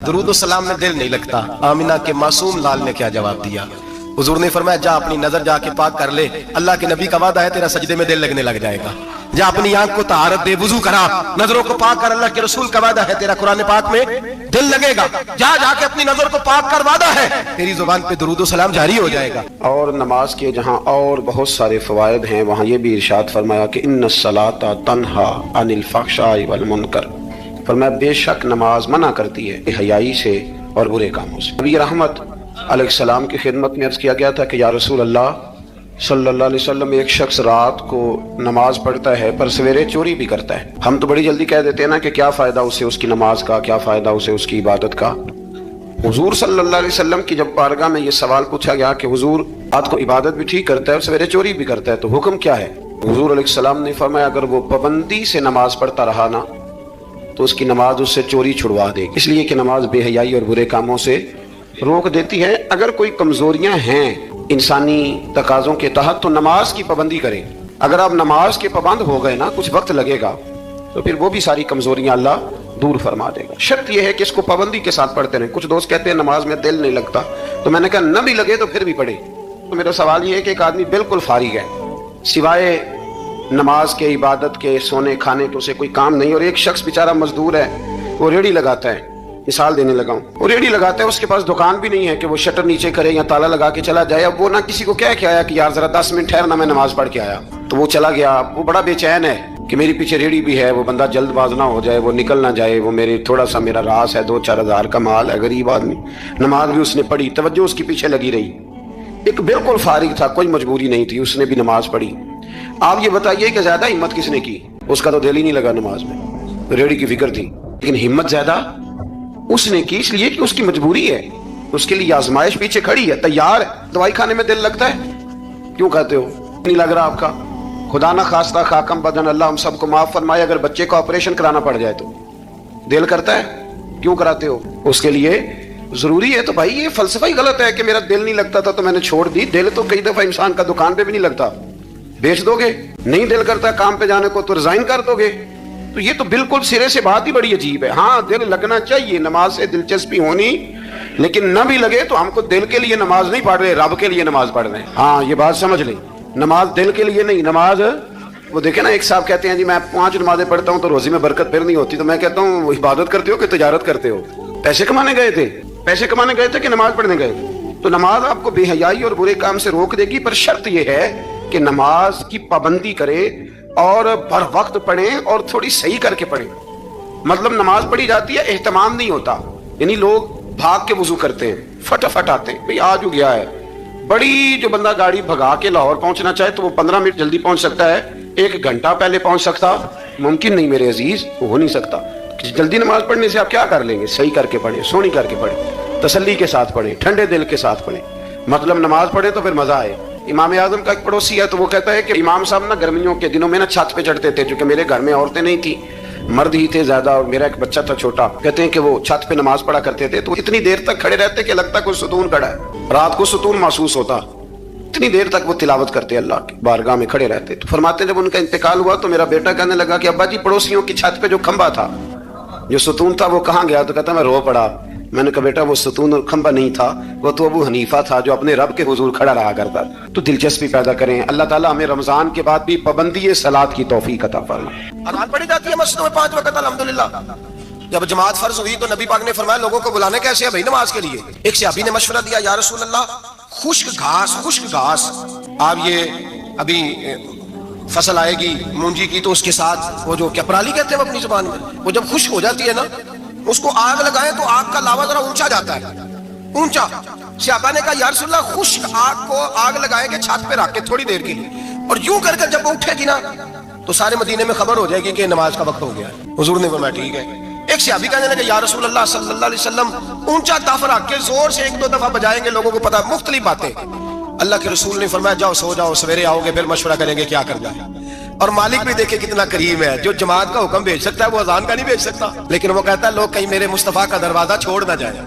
درود و سلام میں دل نہیں لگتا۔ آمینہ کے معصوم لال نے کیا جواب دیا؟ حضور نے فرمایا جا اپنی نظر جا کے پاک کر لے، اللہ کے نبی کا وعدہ ہے تیرا سجدے میں دل لگنے لگ جائے گا۔ جا اپنی آنکھ کو طہارت دے، وضو کرا، نظروں کو پاک کر، اللہ کے رسول کا وعدہ ہے تیرا قرآن پاک میں دل لگے گا۔ جا جا کے اپنی نظر کو پاک کر، وعدہ ہے تیری زبان پہ درود و سلام جاری ہو جائے گا۔ اور نماز کے جہاں اور بہت سارے فوائد ہیں وہاں یہ بھی ارشاد فرمایا کہ ان الصلاۃ تنہا عن الفحشاء والمنکر، فرمایا بے شک نماز منع کرتی ہے حیائی سے اور برے کاموں سے۔ نبی رحمت علیہ السلام کی خدمت میں عرض کیا گیا تھا کہ یا رسول اللہ صلی اللہ علیہ وسلم، ایک شخص رات کو نماز پڑھتا ہے پر سویرے چوری بھی کرتا ہے۔ ہم تو بڑی جلدی کہہ دیتے ہیں نا کہ کیا فائدہ اسے اس کی نماز کا، کیا فائدہ اسے اس کی عبادت کا۔ حضور صلی اللہ علیہ وسلم کی جب بارگاہ میں یہ سوال پوچھا گیا کہ حضور رات کو عبادت بھی ٹھیک کرتا ہے اور سویرے چوری بھی کرتا ہے تو حکم کیا ہے؟ حضور علیہ السلام نے فرمایا اگر وہ پابندی سے نماز پڑھتا رہا نا تو اس کی نماز اس سے چوری چھڑوا دے گی، اس لیے کہ نماز بے حیائی اور برے کاموں سے روک دیتی ہے۔ اگر کوئی کمزوریاں ہیں انسانی تقاضوں کے تحت تو نماز کی پابندی کریں۔ اگر آپ نماز کے پابند ہو گئے نا، کچھ وقت لگے گا تو پھر وہ بھی ساری کمزوریاں اللہ دور فرما دے گا۔ شرط یہ ہے کہ اس کو پابندی کے ساتھ پڑھتے رہیں۔ کچھ دوست کہتے ہیں نماز میں دل نہیں لگتا، تو میں نے کہا نہ بھی لگے تو پھر بھی پڑھے۔ تو میرا سوال یہ ہے کہ ایک آدمی بالکل فارغ ہے، سوائے نماز کے، عبادت کے، سونے کھانے کے اسے کوئی کام نہیں، اور ایک شخص بیچارہ مزدور ہے، وہ ریڑھی لگاتا ہے، مثال دینے لگا ہوں، وہ ریڑھی لگاتا ہے، اس کے پاس دکان بھی نہیں ہے کہ وہ شٹر نیچے کرے یا تالا لگا کے چلا جائے۔ اب وہ نہ کسی کو کہہ کے آیا کہ یار ذرا 10 منٹ ٹھہرنا میں نماز پڑھ کے آیا، تو وہ چلا گیا۔ وہ بڑا بے چین ہے کہ میری پیچھے ریڑھی بھی ہے، وہ بندہ جلد باز نہ ہو جائے، وہ نکل نہ جائے، وہ میرے تھوڑا سا میرا راس ہے، 2-4 ہزار کا مال ہے، غریب آدمی۔ نماز بھی اس نے پڑھی، توجہ اس کی پیچھے لگی رہی۔ ایک بالکل فارغ تھا، کوئی مجبوری نہیں تھی، اس نے بھی نماز پڑھی۔ آپ یہ بتائیے کہ زیادہ ہمت کس نے کی؟ اس کا تو دل ہی نہیں لگا نماز میں، ریڑھی کی فکر تھی، لیکن ہمت زیادہ اس نے کی، اس لیے کہ اس کی مجبوری ہے، اس کے لیے آزمائش پیچھے کھڑی ہے، تیار ہے۔ دوائی کھانے میں دل لگتا ہے؟ کیوں کہتے ہو نہیں لگ رہا آپ کا؟ خدا نہ خواستہ خاکم بدن، اللہ ہم سب کو معاف فرمائے، اگر بچے کو آپریشن کرانا پڑ جائے تو دل کرتا ہے؟ کیوں کراتے ہو؟ اس کے لیے ضروری ہے۔ تو بھائی یہ فلسفہ ہی غلط ہے کہ میرا دل نہیں لگتا تھا تو میں نے چھوڑ دی۔ دل تو کئی دفعہ انسان کا دکان پہ بھی نہیں لگتا، بیچ دو گے۔ نہیں دل کرتا کام پہ جانے کو تو ریزائن کر دو گے۔ تو یہ تو بالکل سرے سے بات ہی بڑی عجیب ہے۔ ہاں دل لگنا چاہیے، نماز سے دلچسپی ہونی، لیکن نہ بھی لگے تو ہم کو دل کے لیے نماز نہیں پڑھ رہے، رب کے لیے نماز پڑھ رہے ہیں۔ ہاں یہ بات سمجھ لیں، نماز دل کے لیے نہیں، نماز وہ دیکھیں نا، ایک صاحب کہتے ہیں جی میں 5 نمازیں پڑھتا ہوں تو روزی میں برکت پھر نہیں ہوتی، تو میں کہتا ہوں وہ عبادت کرتے ہو کہ تجارت کرتے ہو؟ پیسے کمانے گئے تھے، پیسے کمانے گئے تھے کہ نماز پڑھنے گئے تھے؟ تو نماز آپ کو بے حیائی اور برے کام سے روک دے گی، پر شرط یہ ہے کہ نماز کی پابندی کرے اور بر وقت پڑھیں اور تھوڑی صحیح کر کے پڑھیں۔ مطلب نماز پڑھی جاتی ہے، اہتمام نہیں ہوتا، یعنی لوگ بھاگ کے وضو کرتے ہیں، فٹافٹ آتے ہیں، بھئی آج ہو گیا ہے۔ بڑی جو بندہ گاڑی بھگا کے لاہور پہنچنا چاہے تو وہ 15 منٹ جلدی پہنچ سکتا ہے، 1 گھنٹہ پہلے پہنچ سکتا ممکن نہیں میرے عزیز، وہ ہو نہیں سکتا۔ جلدی نماز پڑھنے سے آپ کیا کر لیں گے؟ صحیح کر کے پڑھیں، سونی کر کے پڑھیں، تسلی کے ساتھ پڑھیں، ٹھنڈے دل کے ساتھ پڑھیں، مطلب نماز پڑھیں تو پھر مزہ آئے۔ امام اعظم کا ایک پڑوسی ہے تو وہ کہتا ہے کہ امام صاحب نا گرمیوں کے دنوں میں نا چھت پہ چڑھتے تھے، چونکہ میرے گھر میں عورتیں نہیں تھی، مرد ہی تھے زیادہ اور میرا ایک بچہ تھا چھوٹا، کہتے ہیں کہ وہ چھت پہ نماز پڑھا کرتے تھے تو اتنی دیر تک کھڑے رہتے کہ لگتا کوئی ستون کھڑا ہے، رات کو ستون محسوس ہوتا، اتنی دیر تک وہ تلاوت کرتے اللہ کی بارگاہ میں کھڑے رہتے۔ تو فرماتے جب ان کا انتقال ہوا تو میرا بیٹا کہنے لگا کہ ابا جی پڑوسیوں کی چھت پہ جو کھمبا تھا، جو ستون تھا وہ کہاں گیا؟ تو کہتا میں رو پڑا۔ میں نے کہا بیٹا وہ ستون اور کھمبا نہیں تھا، وہ تو ابو حنیفہ تھا جو اپنے رب کے حضور کھڑا رہا کرتا۔ تو دلچسپی پیدا کریں، اللہ تعالیٰ ہمیں رمضان کے بعد بھی پابندی صلاۃ کی توفیق عطا فرمائے۔ اذان پڑھی جاتی ہے مسجدوں میں 5 وقت الحمدللہ۔ جب جماعت فرض ہوئی تو نبی پاک نے فرمایا لوگوں کو بلانے کیسے ہیں بھائی نماز کے لیے؟ ایک صحابی نے مشورہ دیا یا رسول اللہ خشک گھاس، آپ یہ ابھی فصل آئے گی مونجی کی تو اس کے ساتھ وہ جو کیا پرالی کہتے ہیں اپنی زبان میں، وہ جب خشک ہو جاتی ہے نا اس کو آگ لگائیں تو آگ کا لاوا ذرا اونچا جاتا ہے، اونچا۔ صحابہ نے کہا یا رسول اللہ خشک آگ کو آگ لگائیں گے چھت پہ رکھ کے تھوڑی دیر کے لیے، اور یوں کر جب وہ اٹھے گی نا تو سارے مدینے میں خبر ہو جائے گی کہ نماز کا وقت ہو گیا ہے۔ حضور نے فرمایا ٹھیک ہے۔ ایک صحابی کہنے لگا یا رسول اللہ صلی اللہ علیہ وسلم اونچا تف رکھ کے زور سے 1-2 دفعہ بجائیں گے لوگوں کو پتا، مختلف باتیں۔ اللہ کے رسول نے فرمایا جاؤ سو جاؤ، سویرے آؤ گے پھر مشورہ کریں گے کیا کرنا ہے۔ اور مالک بھی دیکھے کتنا کریم ہے، جو جماعت کا حکم بھیج سکتا ہے وہ اذان کا نہیں بھیج سکتا، لیکن وہ کہتا ہے لوگ کہیں میرے مصطفیٰ کا دروازہ چھوڑ نہ جائے۔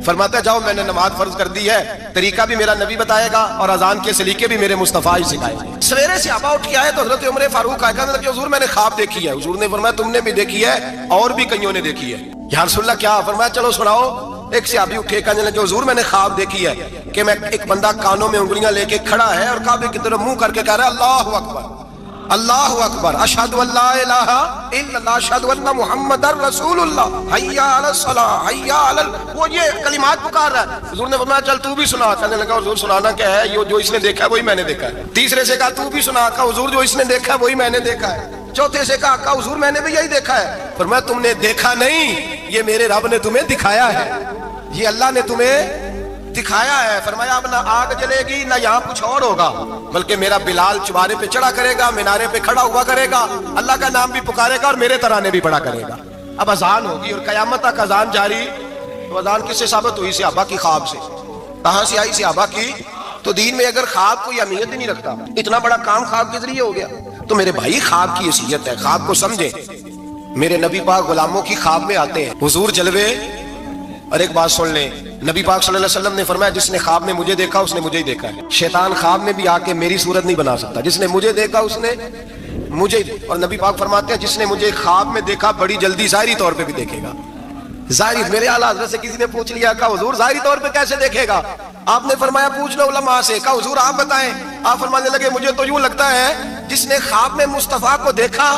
فرماتا ہے جاؤ میں نے نماز فرض کر دی ہے، طریقہ بھی میرا نبی بتائے گا اور اذان کے سلیقے بھی میرے مصطفیٰ ہی سکھائے گا۔ سویرے صحابہ اٹھ کے آئے تو حضرت عمر فاروق آئے کہ حضور میں نے خواب دیکھی ہے۔ حضور نے فرمایا تم نے بھی دیکھی ہے اور بھی کئیوں نے دیکھی ہے۔ یا رسول اللہ کیا؟ فرمایا چلو سناؤ۔ ایک صحابی اٹھے کہنے لگے حضور میں نے خواب دیکھی ہے کہ میں ایک بندہ کانوں میں انگلیاں لے کے کھڑا ہے اور کعبے کی طرف منہ کر کے کہہ رہا ہے اللہ اکبر اللہ اکبر اشہد ان لا الہ الا اللہ اشہد ان محمد رسول اللہ حی علی الصلاۃ حی علی وہ یہ کلمات پکار رہا ہے۔ حضور نے فرمایا چل تو بھی سنا۔ کہنے لگا حضور سنانا کیا ہے؟ یہ جو اس نے دیکھا ہے وہی میں نے دیکھا ہے۔ تیسرے سے کہا تو بھی سنا۔ کہا حضور جو اس نے دیکھا ہے وہی میں نے دیکھا ہے۔ چوتھے سے کہا حضور میں نے بھی یہی دیکھا ہے۔ فرمایا تم نے دیکھا نہیں، یہ میرے رب نے تمہیں دکھایا ہے، یہ اللہ نے تمہیں دکھایا ہے۔ فرمایا اب نہ آگ جلے گی نہ یہاں کچھ اور ہوگا، بلکہ میرا بلال چوبارے پہ چڑھا کرے گا، مینارے پہ کھڑا ہوا کرے گا، اللہ کا نام بھی پکارے گا اور میرے ترانے بھی پڑھا کرے گا۔ اب اذان ہوگی اور قیامت تک اذان جاری۔ تو اذان کس سے ثابت ہوئی؟ صحابہ کی خواب سے۔ کہاں سے آئی؟ صحابہ کی۔ تو دین میں اگر خواب کوئی اہمیت ہی نہیں رکھتا، اتنا بڑا کام خواب کے ذریعے ہو گیا، تو میرے بھائی خواب کی حیثیت ہے، خواب کو سمجھیں۔ میرے نبی پاک غلاموں کی خواب میں آتے ہیں حضور جلوے۔ اور ایک بات سن لیں، نبی پاک صلی اللہ علیہ وسلم نے فرمایا جس نے خواب میں مجھے دیکھا اس نے مجھے ہی دیکھا ہے۔ شیطان خواب میں بھی آ کے میری صورت نہیں بنا سکتا، جس نے مجھے دیکھا اس نے مجھے۔ اور نبی پاک فرماتے ہیں جس نے مجھے خواب میں دیکھا بڑی جلدی ظاہری طور پہ بھی دیکھے گا۔ ظاہری، میرے اعلیٰ حضرت سے کسی نے پوچھ لیا، کہا حضور ظاہری طور پہ کیسے دیکھے گا؟ آپ نے فرمایا پوچھ لو علماء سے۔ کہا حضور آپ بتائیں۔ آپ فرمانے لگے مجھے تو یوں لگتا ہے جس نے خواب میں مصطفیٰ کو دیکھا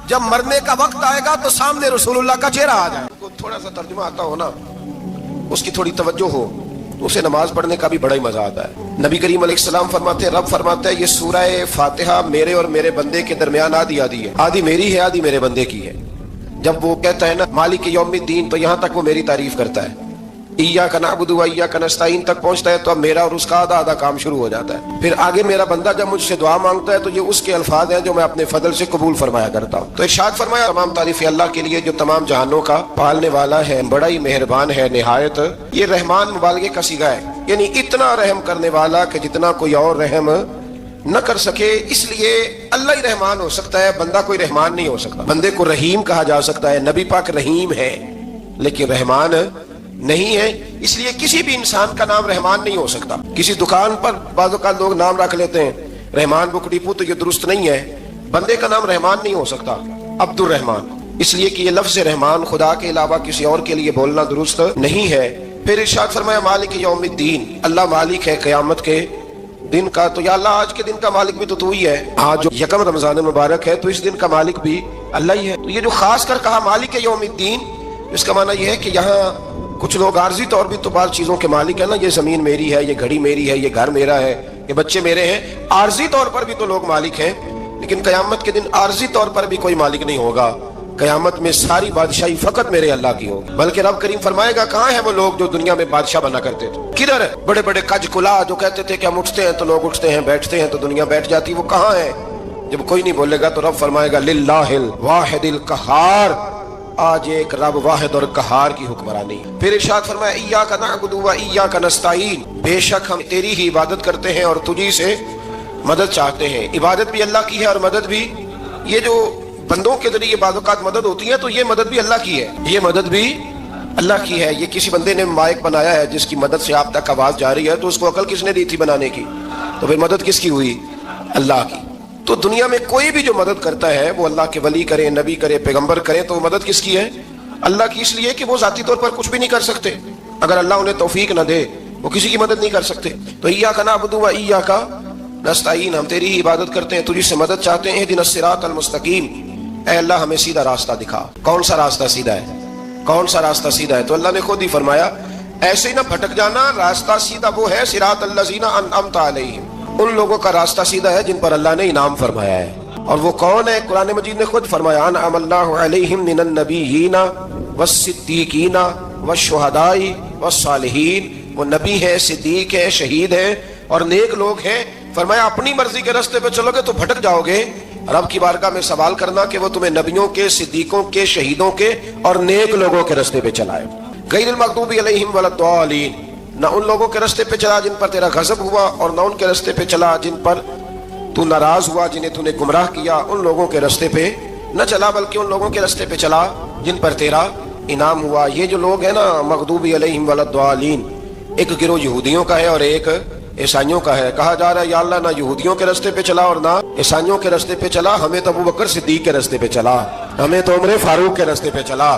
جب مرنے کا وقت آئے گا تو سامنے رسول اللہ کا چہرہ آ جائے۔ تھوڑا سا ترجمہ آتا ہو نا، اس کی تھوڑی توجہ ہو، اسے نماز پڑھنے کا بھی بڑا ہی مزہ آتا ہے۔ نبی کریم علیہ السلام فرماتے ہیں، رب فرماتا ہے یہ سورہ فاتحہ میرے اور میرے بندے کے درمیان آدھی آدھی ہے، آدھی میری ہے آدھی میرے بندے کی ہے۔ جب وہ کہتا ہے نا مالک یوم الدین، تو یہاں تک وہ میری تعریف کرتا ہے، ایاک نعبد و ایاک نستعین تک پہنچتا ہے تو اب میرا اور اس کا آدھا آدھا کام شروع ہو جاتا ہے۔ پھر آگے میرا بندہ جب مجھ سے دعا مانگتا ہے تو یہ اس کے الفاظ ہیں جو میں اپنے فضل سے قبول فرمایا کرتا ہوں۔ تو ارشاد فرمایا تمام تعریف اللہ کے لیے جو تمام جہانوں کا پالنے والا ہے، بڑا ہی مہربان ہے نہایت۔ یہ رحمان مبالغے کا صیغہ ہے، یعنی اتنا رحم کرنے والا کہ جتنا کوئی اور رحم نہ کر سکے، اس لیے اللہ ہی رحمان ہو سکتا ہے، بندہ کوئی رحمان نہیں ہو سکتا۔ بندے کو رحیم کہا جا سکتا ہے، نبی پاک رحیم ہے لیکن رحمان نہیں ہے، اس لیے کسی بھی انسان کا نام رحمان نہیں ہو سکتا۔ کسی دکان پر بعض اوقات لوگ نام رکھ لیتے ہیں رحمان بک ڈپو، تو یہ درست نہیں ہے، بندے کا نام رحمان نہیں ہو سکتا، عبد الرحمان، اس لیے کہ یہ لفظ رحمان خدا کے علاوہ کسی اور کے لیے بولنا درست نہیں ہے۔ پھر ارشاد فرمایا مالک یوم الدین، اللہ مالک ہے قیامت کے دن کا۔ تو یا اللہ آج کے دن کا مالک بھی تو ہی ہے، آج جو یکم رمضان مبارک ہے تو اس دن کا مالک بھی اللہ ہی ہے۔ تو یہ جو خاص کر کہا مالک یوم الدین، اس کا معنی یہ ہے کہ یہاں کچھ لوگ عارضی طور بھی تو بعض چیزوں کے مالک ہیں نا، یہ زمین میری ہے، یہ گھڑی میری ہے، یہ گھر میرا ہے، یہ بچے میرے ہیں، عارضی طور پر بھی تو لوگ مالک ہیں، لیکن قیامت کے دن عارضی طور پر بھی کوئی مالک نہیں ہوگا۔ قیامت میں ساری بادشاہی فقط میرے اللہ کی ہوگی۔ بلکہ رب کریم فرمائے گا کہاں ہیں وہ لوگ جو دنیا میں بادشاہ بنا کرتے تھے؟ کدھر؟ بڑے بڑے کج کلا جو کہتے تھے کہ ہم اٹھتے ہیں تو لوگ اٹھتے ہیں، بیٹھتے ہیں تو دنیا بیٹھ جاتی، وہ کہاں ہیں؟ جب کوئی نہیں بولے گا تو رب فرمائے گا للہ الواحد القہار، آج ایک رب واحد اور قہار کی حکمرانی۔ پھر ارشاد فرمایا ایاک نعبد و ایاک نستعین، بے شک ہم تیری ہی عبادت کرتے ہیں اور تجھی سے مدد چاہتے ہیں۔ عبادت بھی اللہ کی ہے اور مدد بھی، یہ جو بندوں کے ذریعے بعض اوقات مدد ہوتی ہے تو یہ مدد بھی اللہ کی ہے، یہ مدد بھی اللہ کی ہے۔ یہ کسی بندے نے مائک بنایا ہے جس کی مدد سے آپ تک آواز جا رہی ہے، تو اس کو عقل کس نے دی تھی بنانے کی؟ تو پھر مدد کس کی ہوئی؟ اللہ کی۔ تو دنیا میں کوئی بھی جو مدد کرتا ہے وہ اللہ کے ولی کرے، نبی کرے، پیغمبر کرے، تو وہ مدد کس کی ہے؟ اللہ کی، اس لیے کہ وہ ذاتی طور پر کچھ بھی نہیں کر سکتے، اگر اللہ انہیں توفیق نہ دے وہ کسی کی مدد نہیں کر سکتے۔ تو ایاک نعبد و ایاک نستعین، ہم تیری ہی عبادت کرتے ہیں، تجھ سے مدد چاہتے ہیں۔ اہدنا الصراط المستقیم، اے اللہ ہمیں سیدھا راستہ دکھا۔ کون سا راستہ سیدھا ہے؟ کون سا راستہ سیدھا ہے؟ تو اللہ نے خود ہی فرمایا ایسے ہی نہ بھٹک جانا، راستہ سیدھا وہ ہے صراط الذین انعمت علیہم، ان لوگوں کا راستہ سیدھا ہے جن پر اللہ نے انعام فرمایا ہے۔ اور وہ کون ہے؟ قرآن مجید نے خود فرمایا انعم اللہ علیہم من النبیین والصدیقین والشہداء والصالحین، وہ نبی ہیں، صدیق ہیں، شہید ہیں اور نیک لوگ ہیں۔ فرمایا اپنی مرضی کے راستے پہ چلو گے تو بھٹک جاؤ گے، رب کی بارگاہ میں سوال کرنا کہ وہ تمہیں نبیوں کے، صدیقوں کے، شہیدوں کے اور نیک لوگوں کے راستے پہ چلائے۔ غیر المغضوب علیہم ولا الضالین، نہ ان لوگوں کے راستے پہ چلا جن پر تیرا غضب ہوا، اور نہ ان کے راستے پہ چلا جن پر تو ناراض ہوا، جنہیں تو نے گمراہ کیا، ان لوگوں کے راستے پہ نہ چلا، بلکہ ان لوگوں کے راستے پہ چلا جن پر تیرا انعام ہوا۔ یہ جو لوگ ہیں نا مغضوب علیہم ولا الضالین، ایک گروہ یہودیوں کا ہے اور ایک عیسائیوں کا ہے۔ کہا جا رہا ہے یا اللہ نہ یہودیوں کے راستے پہ چلا اور نہ عیسائیوں کے راستے پہ چلا، ہمیں تو ابوبکر صدیق کے راستے پہ چلا، ہمیں تو عمر فاروق کے راستے پہ چلا،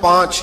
5,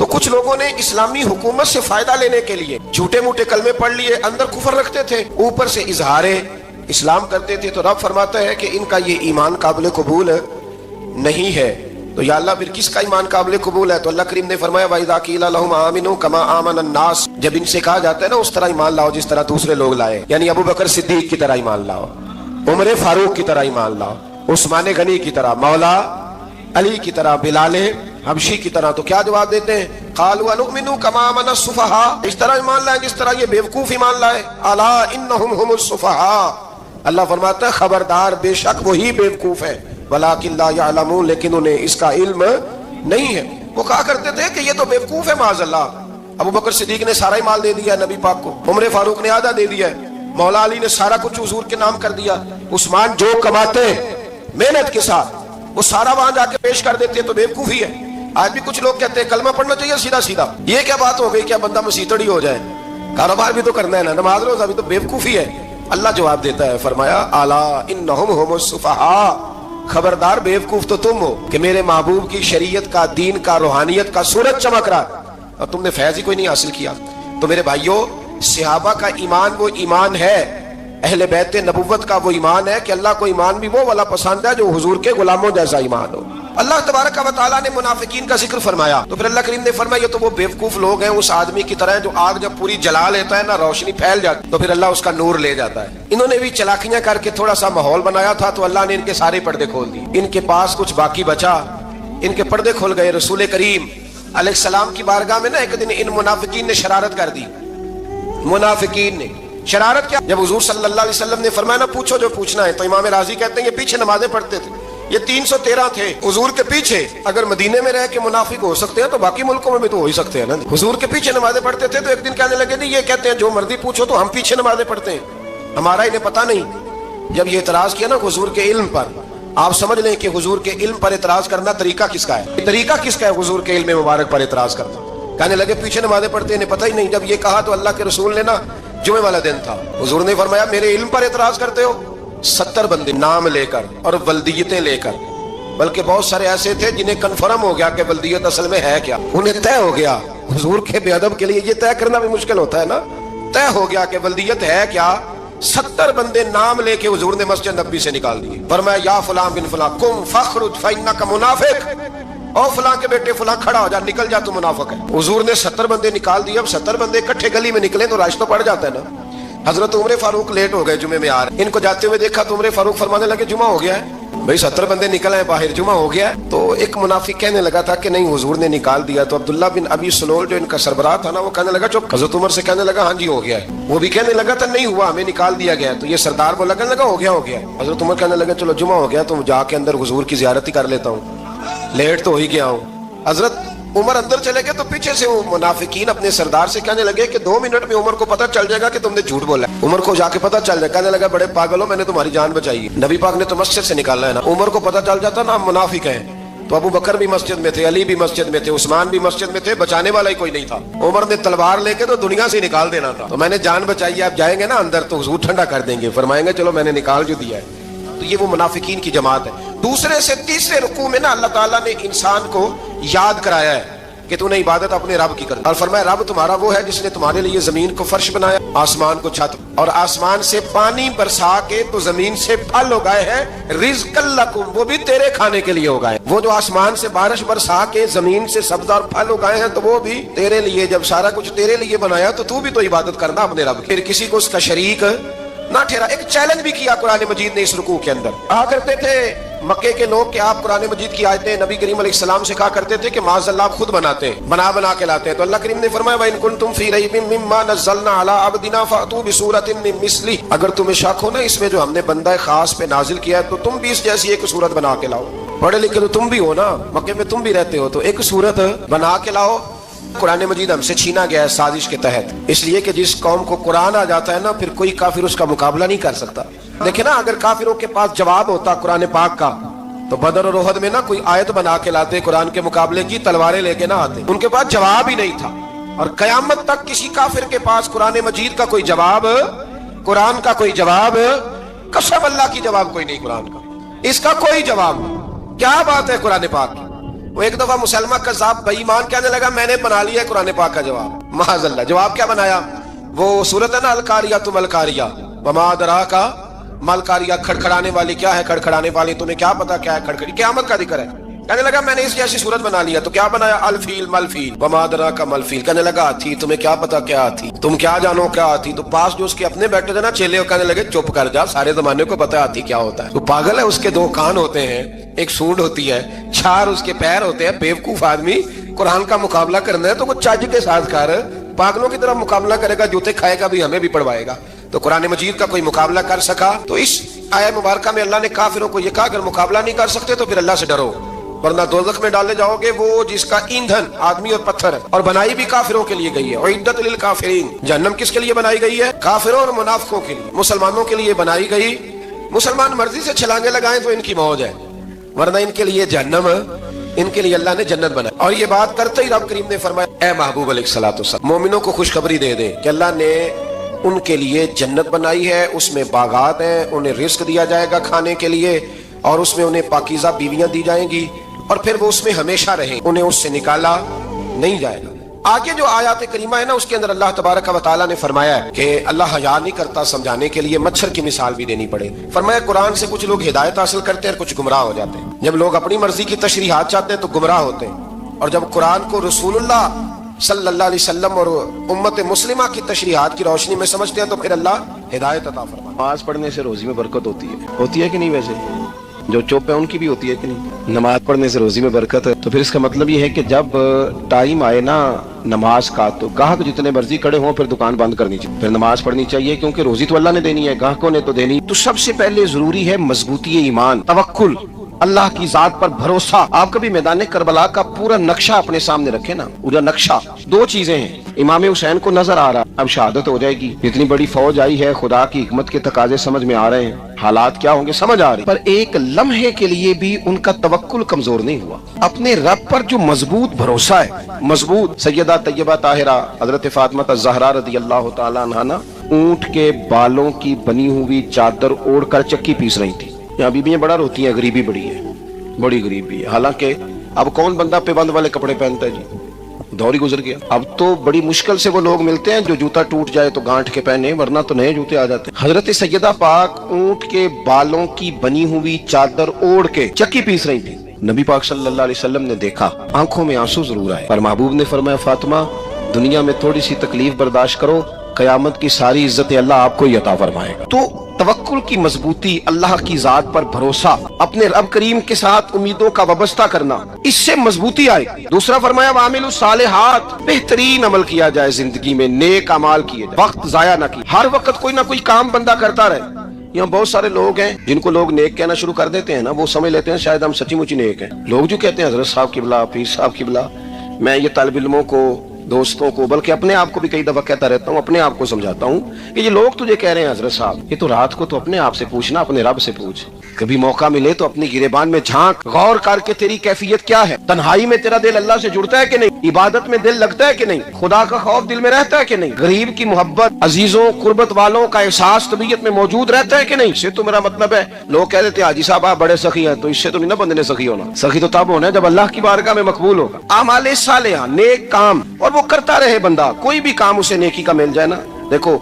تو کچھ لوگوں نے اسلامی حکومت سے فائدہ لینے کے لیے جھوٹے موٹے کلمے پڑھ لیے، اندر کفر رکھتے تھے، اوپر سے اظہار اسلام کرتے تھے، تو رب فرماتا ہے کہ ان کا یہ ایمان قابل قبول نہیں ہے۔ تو یا اللہ پھر کس کا ایمان قابل قبول ہے؟ تو اللہ کریم نے فرمایا وَإِذَا قِيلَ لَهُمْ آمِنُوا كَمَا آمَنَ النَّاسُ، جب ان سے کہا جاتا ہے نا اس طرح ایمان لاؤ جس طرح دوسرے لوگ لائے، یعنی ابو بکر صدیق کی طرح ایمان لاؤ، عمر فاروق کی طرح ایمان لاؤ، عثمان غنی کی طرح، مولا علی کی طرح، بلال حبشی کی طرح، تو کیا جواب دیتے ہیں؟ قالوا نؤمن كما آمن السفهاء، اس طرح ایمان لائیں جس طرح یہ بیوقوف ایمان لائے، الا انهم هم السفهاء، اللہ فرماتا ہے خبردار بے شک وہی بیوقوف ہے، ولکن لا يعلمون، لیکن انہیں اس کا علم نہیں ہے۔ وہ کہا کرتے تھے کہ یہ تو بیوقوف ہے معاذ اللہ، ابو بکر صدیق نے سارا ہی مال دے دیا نبی پاک کو، عمر فاروق نے آدھا دے دیا، مولا علی نے سارا کچھ حضور کے نام کر دیا، عثمان جو کماتے محنت کے ساتھ وہ سارا وہاں جا کے پیش کر دیتے، تو بیوقوفی ہے۔ آج بھی کچھ لوگ کہتے ہیں کلمہ پڑھنا چاہیے سیدھا سیدھا، یہ کیا بات ہو گئی، کیا بندہ مسیتڑی ہو جائے، کاروبار بھی تو کرنا ہے نا، نماز روزہ بھی، تو بیوقوفی ہے۔ اللہ جواب دیتا ہے، فرمایا الا انہم هم السفہاء، خبردار بیوقوف تو تم ہو کہ میرے محبوب کی شریعت کا، دین کا، روحانیت کا سورج چمک رہا ہے اور تم نے فیض ہی کوئی نہیں حاصل کیا۔ تو میرے بھائیوں، صحابہ کا ایمان وہ ایمان ہے، اہل بیت نبوت کا وہ ایمان ہے کہ اللہ کو ایمان بھی وہ والا پسند ہے جو حضور کے غلاموں جیسا ایمان ہو۔ اللہ تبارک و تعالیٰ نے منافقین کا ذکر فرمایا، تو پھر اللہ کریم نے فرمایا یہ تو وہ بیوقوف لوگ ہیں، اس آدمی کی طرح جو آگ جب پوری جلا لیتا ہے نا، روشنی پھیل جاتی تو پھر اللہ اس کا نور لے جاتا ہے۔ انہوں نے بھی چلاکیاں کر کے تھوڑا سا ماحول بنایا تھا، تو اللہ نے ان کے سارے پردے کھول دیے، ان کے پاس کچھ باقی بچا، ان کے پردے کھل گئے۔ رسول کریم علیہ السلام کی بارگاہ میں نا ایک دن ان منافقین نے شرارت کر دی، منافقین نے شرارت کیا؟ جب حضور صلی اللہ علیہ وسلم نے فرمایا نا پوچھو جو پوچھنا ہے، تو امام راضی کہتے ہیں یہ پیچھے نمازیں پڑھتے تھے، یہ 313 تھے حضور کے پیچھے، اگر مدینے میں رہ کے منافق ہو سکتے ہیں تو باقی ملکوں میں بھی تو ہو ہی سکتے ہیں نا۔ حضور کے پیچھے نمازیں پڑھتے تھے، تو ایک دن کہنے لگے نہیں یہ کہتے ہیں جو مرضی پوچھو تو ہم پیچھے نمازیں پڑھتے ہیں، ہمارا انہیں پتہ نہیں۔ جب یہ اعتراض کیا نا حضور کے علم پر، آپ سمجھ لیں کہ حضور کے علم پر اعتراض کرنا طریقہ کس کا ہے، طریقہ کس کا ہے حضور کے علم مبارک پر اعتراض کرنا؟ کہنے لگے پیچھے نمازیں پڑھتے ہیں، انہیں پتہ ہی نہیں۔ جب یہ کہا تو اللہ کے رسول نے نا، جمعے والا دن تھا، حضور نے فرمایا میرے علم پر اعتراض کرتے ہو؟ 70 بندے نام لے کر اور ولدیتیں لے کر، بلکہ بہت سارے ایسے تھے جنہیں کنفرم ہو گیا کہ ولدیت اصل میں ہے کیا، انہیں طے ہو گیا۔ حضور کے بے ادب کے لیے یہ طے کرنا بھی مشکل ہوتا ہے نا، طے ہو گیا کہ ولدیت ہے کیا۔ 70 بندے نام لے کے حضور نے مسجد نبوی سے نکال دیے، فرمایا یا فلاں بن فلاں قم فخرج فانک منافق، او فلاں کے بیٹے فلاں کھڑا ہو جا، نکل جا تو منافق ہے۔ حضور نے 70 بندے نکال دیے۔ اب 70 بندے اکٹھے گلی میں نکلے تو راش تو پڑ جاتا ہے نا۔ حضرت عمر فاروق لیٹ ہو گئے، جمعے میں آ رہے، ان کو جاتے ہوئے دیکھا تو عمر فاروق فرمانے لگے جمعہ ہو گیا ہے بھائی، 70 بندے نکل آئے باہر، جمعہ ہو گیا ہے۔ تو ایک منافق کہنے لگا تھا کہ نہیں حضور نے نکال دیا، تو عبداللہ بن ابی سلول جو ان کا سربراہ تھا نا، وہ کہنے لگا چپ۔ حضرت عمر سے کہنے لگا ہاں جی ہو گیا ہے، وہ بھی کہنے لگا تھا نہیں ہوا، ہمیں نکال دیا گیا۔ تو یہ سردار بولا کہنے لگا ہو گیا ہو گیا۔ حضرت عمر کہنے لگا چلو جمعہ ہو گیا تو جا کے اندر حضور کی زیارت ہی کر لیتا ہوں، لیٹ تو ہو ہی گیا ہوں۔ حضرت عمر اندر چلے گئے تو پیچھے سے وہ منافقین اپنے سردار سے کہنے لگے کہ 2 منٹ میں عمر کو پتہ چل جائے گا کہ تم نے جھوٹ بولا ہے، عمر کو جا کے پتہ چل جائے۔ کہنے لگا بڑے پاگل ہو، میں نے تمہاری جان بچائی ہے، نبی پاک نے تو مسجد سے نکالنا ہے نا۔ عمر کو پتہ چل جاتا نا ہم منافق ہیں، تو ابو بکر بھی مسجد میں تھے، علی بھی مسجد میں تھے، عثمان بھی مسجد میں تھے، بچانے والا ہی کوئی نہیں تھا۔ عمر نے تلوار لے کے تو دنیا سے نکال دینا تھا، تو میں نے جان بچائی، آپ جائیں گے نا اندر تو حضور ٹھنڈا کر دیں گے، فرمائیں گے چلو میں نے نکال جو دیا ہے۔ تو یہ وہ منافقین کی جماعت ہے۔ دوسرے سے تیسرے رکوع میں نا اللہ تعالیٰ نے انسان کو یاد کرایا ہے کہ تو نے عبادت اپنے رب کی کرنی، اور فرمایا رب تمہارا وہ ہے جس نے تمہارے لیے زمین کو فرش بنایا، آسمان کو چھت، اور آسمان سے پانی برسا کے تو زمین سے پھل اگائے ہیں، رزق لکم، وہ بھی تیرے کھانے کے لیے اگائے۔ وہ جو آسمان سے بارش برسا کے زمین سے سبز اور پھل اگائے ہیں تو وہ بھی تیرے لیے۔ جب سارا کچھ تیرے لیے بنایا تو بھی تو عبادت کرنا اپنے رب کی، پھر کسی کو اس کا شریک نہ ٹھہرا۔ ایک چیلنج بھی کیا قرآن مجید نے اس رکوع کے اندر، کہا کرتے تھے مکے کے لوگ کہ آپ قرآن مجید کی آیتیں نبی کریم علیہ السلام سے کہا کرتے تھے کہ معاذ اللہ آپ خود بناتے ہیں، بنا کے لاتے ہیں۔ تو اللہ کریم نے فرمایا وَإِن كُنتُمْ فِي رَيْبٍ مِّمَّا نَزَّلْنَا عَلَىٰ عَبْدِنَا فَأْتُوا بِسُورَةٍ مِّن مِّثْلِهِ، اگر تمہیں شک ہو نا اس میں جو ہم نے بندہ خاص پہ نازل کیا ہے تو تم بھی اس جیسی ایک صورت بنا کے لاؤ۔ پڑھے لکھے تو تم بھی ہو نا، مکے میں تم بھی رہتے ہو، تو ایک صورت بنا کے لاؤ۔ قرآن مجید ہم سے چھینا گیا ہے سازش کے تحت، اس لیے کہ جس قوم کو قرآن آ جاتا ہے نا پھر کوئی کافر اس کا مقابلہ نہیں کر سکتا۔ دیکھیں نا اگر کافروں کے پاس جواب ہوتا قرآن پاک کا تو بدر اور احد میں نا کوئی آیت بنا کے لاتے، قرآن کے مقابلے کی تلواریں لے کے نہ آتے، ان کے پاس جواب ہی نہیں تھا۔ اور قیامت تک کسی کافر کے پاس قرآن مجید کا کوئی جواب، قرآن کا کوئی جواب، قسم اللہ کی جواب کوئی نہیں، قرآن کا اس کا کوئی جواب نہیں۔ کیا بات ہے قرآن پاک کی، وہ ایک دفعہ مسلمہ کذاب بے ایمان کہنے لگا میں نے بنا لیا قرآن پاک کا جواب، معاذ اللہ۔ جواب کیا بنایا؟ وہ صورت ہے نا القاریہ تم القاریہ وما ادراک ما القاریہ، کھڑکھڑانے والی کیا ہے، کھڑکھڑانے والی تمہیں کیا پتا کیا ہے کھڑکھڑی، قیامت کا ذکر ہے۔ کہنے لگا میں نے اس جیسی صورت بنا لیا، تو کیا بنایا؟ الفیل ملفیل وما ادراک ما الفیل۔ کہنے لگا ہاتھی، تمہیں کیا پتا کیا ہاتھی، تم کیا جانو کیا ہاتھی۔ تو پاس جو اس کے اپنے بیٹھے تھے نا چیلے، وہ کہنے لگے چپ کر جا، سارے زمانے کو پتا ہے ہاتھی کیا ہوتا ہے۔ تو پاگل ہے، اس کے دو کان ہوتے ہیں، ایک سونڈ ہوتی ہے، چار اس کے پیر ہوتے ہیں۔ بیوقوف آدمی قرآن کا مقابلہ کرنا ہے تو وہ چج کے ساتھ کر، پاگلوں کی طرح مقابلہ کرے گا، جوتے کھائے گا بھی، ہمیں بھی پڑھوائے گا۔ تو قرآن مجید کا کوئی مقابلہ کر سکا؟ تو اس آیت مبارکہ میں اللہ نے کافروں کو یہ کہا اگر مقابلہ نہیں کر سکتے تو پھر اللہ سے ڈرو، ورنہ دوزخ میں ڈالے جاؤ گے، وہ جس کا ایندھن آدمی اور پتھر ہے، اور بنائی بھی کافروں کے لیے گئی ہے۔ اعدت للکافرین، جہنم کس کے لیے بنائی گئی ہے؟ کافروں اور منافقوں کے لیے۔ مسلمانوں کے لیے بنائی گئی، مسلمان مرضی سے چھلانگے لگائیں تو ان کی موج ہے، ورنہ ان کے لیے جہنم، ان کے لیے اللہ نے جنت بنائی۔ اور یہ بات کرتے ہی رب کریم نے فرمایا اے محبوب علیہ الصلوۃ والسلام، مومنوں کو خوشخبری دے دے کہ اللہ نے ان کے لیے جنت بنائی ہے، اس میں باغات ہیں، انہیں رزق دیا جائے گا کھانے کے لیے، اور اس میں انہیں پاکیزہ بیویاں دی جائیں گی، اور پھر وہ اس میں ہمیشہ رہیں، انہیں اس سے نکالا نہیں جائے گا۔ آگے جو آیات کریمہ ہے نا، اس کے اندر اللہ تبارک و تعالیٰ نے فرمایا ہے کہ اللہ حیا نہیں کرتا سمجھانے کے لیے، مچھر کی مثال بھی دینی پڑے۔ فرمایا قرآن سے کچھ لوگ ہدایت حاصل کرتے ہیں اور کچھ گمراہ ہو جاتے ہیں۔ جب لوگ اپنی مرضی کی تشریحات چاہتے ہیں تو گمراہ ہوتے ہیں، اور جب قرآن کو رسول اللہ صلی اللہ علیہ وسلم اور امت مسلمہ کی تشریحات کی روشنی میں سمجھتے ہیں تو پھر اللہ ہدایت عطا فرماتا ہے۔ نماز پڑھنے سے روزی میں برکت ہوتی ہے کہ نہیں؟ ویسے جو چوپ ہے ان کی بھی ہوتی ہے کہ نہیں؟ نماز پڑھنے سے روزی میں برکت ہے، تو پھر اس کا مطلب یہ ہے کہ جب ٹائم آئے نا نماز کا تو گاہک جتنے مرضی کھڑے ہوں پھر دکان بند کرنی چاہیے، پھر نماز پڑھنی چاہیے، کیونکہ روزی تو اللہ نے دینی ہے، گاہکوں نے تو دینی۔ تو سب سے پہلے ضروری ہے مضبوطی ایمان، توکل، اللہ کی ذات پر بھروسہ۔ آپ کبھی میدان کربلا کا پورا نقشہ اپنے سامنے رکھے نا، پورا نقشہ، دو چیزیں ہیں، امام حسین کو نظر آ رہا اب شہادت ہو جائے گی، اتنی بڑی فوج آئی ہے، خدا کی حکمت کے تقاضے سمجھ میں آ رہے ہیں، حالات کیا ہوں گے سمجھ آ رہے، پر ایک لمحے کے لیے بھی ان کا توکل کمزور نہیں ہوا۔ اپنے رب پر جو مضبوط بھروسہ ہے، مضبوط۔ سیدہ طیبہ طاہرہ حضرت فاطمہ الزہرا رضی اللہ تعالی عنہا نا اونٹ کے بالوں کی بنی ہوئی چادر اوڑھ کر چکی پیس رہی تھی۔ یہاں بیویاں بڑا روتی ہیں، غریبی بڑی ہے، بڑی غریبی ہے۔ حالانکہ اب کون بندہ پیبند والے کپڑے پہنتا ہے جی، دور ہی گزر گیا۔ اب تو بڑی مشکل سے وہ لوگ ملتے ہیں جو جوتا ٹوٹ جائے تو گانٹھ کے پہنے، ورنہ تو نئے جوتے آ جاتے ہیں۔ حضرت سیدہ پاک اونٹ کے بالوں کی بنی ہوئی چادر اوڑھ کے چکی پیس رہی تھی۔ نبی پاک صلی اللہ علیہ وسلم نے دیکھا، آنکھوں میں آنسو ضرور آئے، پر محبوب نے فرمایا فاطمہ دنیا میں تھوڑی سی تکلیف برداشت کرو، قیامت کی ساری عزت اللہ آپ کو ہی عطا فرمائے گا۔ تو توکل کی مضبوطی، اللہ کی ذات پر بھروسہ، اپنے رب کریم کے ساتھ امیدوں کا وابستہ کرنا، اس سے مضبوطی آئے گی۔ دوسرا فرمایا وَعَمِلُوا الصَّالِحَاتِ، بہترین عمل کیا جائے زندگی میں، نیک اعمال کیے جائے، وقت ضائع نہ کی، ہر وقت کوئی نہ کوئی کام بندہ کرتا رہے۔ یہاں بہت سارے لوگ ہیں جن کو لوگ نیک کہنا شروع کر دیتے ہیں نا، وہ سمجھ لیتے ہیں شاید ہم سچی مچی نیک ہیں۔ لوگ جو کہتے ہیں حضرت صاحب کی بلا، پیر صاحب کی بلا، میں یہ طالب علموں کو، دوستوں کو، بلکہ اپنے آپ کو بھی کئی دفعہ کہتا رہتا ہوں، اپنے آپ کو سمجھاتا ہوں کہ یہ لوگ تجھے کہہ رہے ہیں حضرت صاحب، یہ تو رات کو تو اپنے آپ سے پوچھنا، اپنے رب سے پوچھ، کبھی موقع ملے تو اپنی گریبان میں جھانک، غور کر کے تیری کیفیت کیا ہے، تنہائی میں تیرا دل اللہ سے جڑتا ہے کہ نہیں، عبادت میں دل لگتا ہے کہ نہیں، خدا کا خوف دل میں رہتا ہے کہ نہیں، غریب کی محبت، عزیزوں قربت والوں کا احساس طبیعت میں موجود رہتا ہے کہ نہیں۔ اس سے تو میرا مطلب ہے، لوگ کہہ دیتے ہیں حاجی صاحب آپ بڑے سخی ہیں، تو اس سے تو نہیں نا بندے نے سخی ہونا، سخی تو تب ہونا ہے جب اللہ کی بارگاہ میں مقبول ہوگا۔ اعمال صالحہ، نیک کام، اور وہ کرتا رہے بندہ، کوئی بھی کام اسے نیکی کا مل جائے نا۔ دیکھو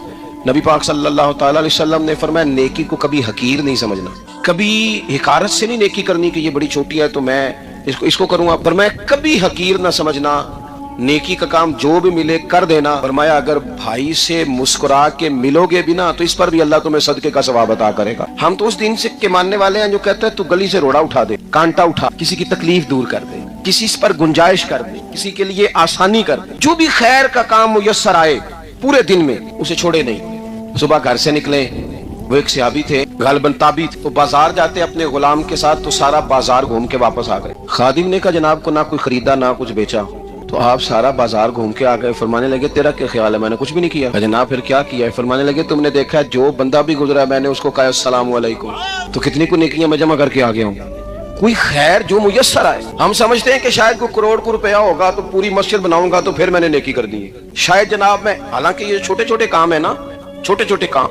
نبی پاک صلی اللہ تعالی علیہ وسلم نے فرمایا نیکی کو کبھی حقیر نہیں سمجھنا، کبھی حقارت سے نہیں نیکی کرنی کہ یہ بڑی چھوٹی ہے تو میں اس کو کروں گا، فرمایا کبھی حقیر نہ سمجھنا، نیکی کا کام جو بھی ملے کر دینا۔ فرمایا اگر بھائی سے مسکرا کے ملو گے بھی نا تو اس پر بھی اللہ تمہیں صدقے کا ثواب عطا کرے گا۔ ہم تو اس دین سے کے ماننے والے ہیں جو کہتے ہیں تو گلی سے روڑا اٹھا دے، کانٹا اٹھا، کسی کی تکلیف دور کر دے، کسی پر گنجائش کر دے، کسی کے لیے آسانی کر دے، جو بھی خیر کا کام میسر آئے پورے دن میں اسے چھوڑے نہیں۔ صبح گھر سے نکلے، وہ ایک صحابی تھے غالباً تابعی تھے، تو بازار جاتے اپنے غلام کے ساتھ تو سارا بازار گھوم کے واپس آ گئے۔ خادم نے کہا جناب کو نہ کوئی خریدا نہ کچھ بیچا، تو آپ سارا بازار گھوم کے آ گئے۔ فرمانے لگے تیرا کیا خیال ہے؟ میں نے کچھ بھی نہیں کیا۔ جناب پھر کیا کیا ہے؟ فرمانے لگے تم نے دیکھا جو بندہ بھی گزرا میں نے اس کو کہا السلام علیکم، تو کتنی کو نیکیاں میں جمع کر کے آ گیا ہوں۔ کوئی خیر جو میسر آئے، ہم سمجھتے ہیں کہ شاید کوئی کروڑ کو روپیہ ہوگا تو پوری مسجد بناؤں گا تو پھر میں نے نیکی کر دی ہے، شاید جناب میں، حالانکہ یہ چھوٹے چھوٹے کام ہے نا، چھوٹے چھوٹے کام،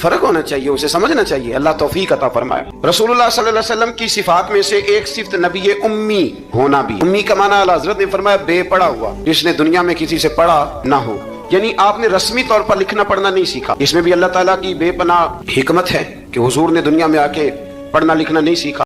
فرق ہونا چاہیے, اسے سمجھنا چاہیے. اللہ توفیق عطا فرمائے. رسول اللہ صلی اللہ علیہ وسلم کی صفات میں سے ایک صفت نبی امی ہونا بھی. امی کا معنی اعلیٰ حضرت نے فرمایا بے پڑھا ہوا, جس نے دنیا میں کسی سے پڑھا نہ ہو. یعنی آپ نے رسمی طور پر لکھنا پڑھنا نہیں سیکھا. اس میں بھی اللہ تعالیٰ کی بے پناہ حکمت ہے کہ حضور نے دنیا میں آ کے پڑھنا لکھنا نہیں سیکھا.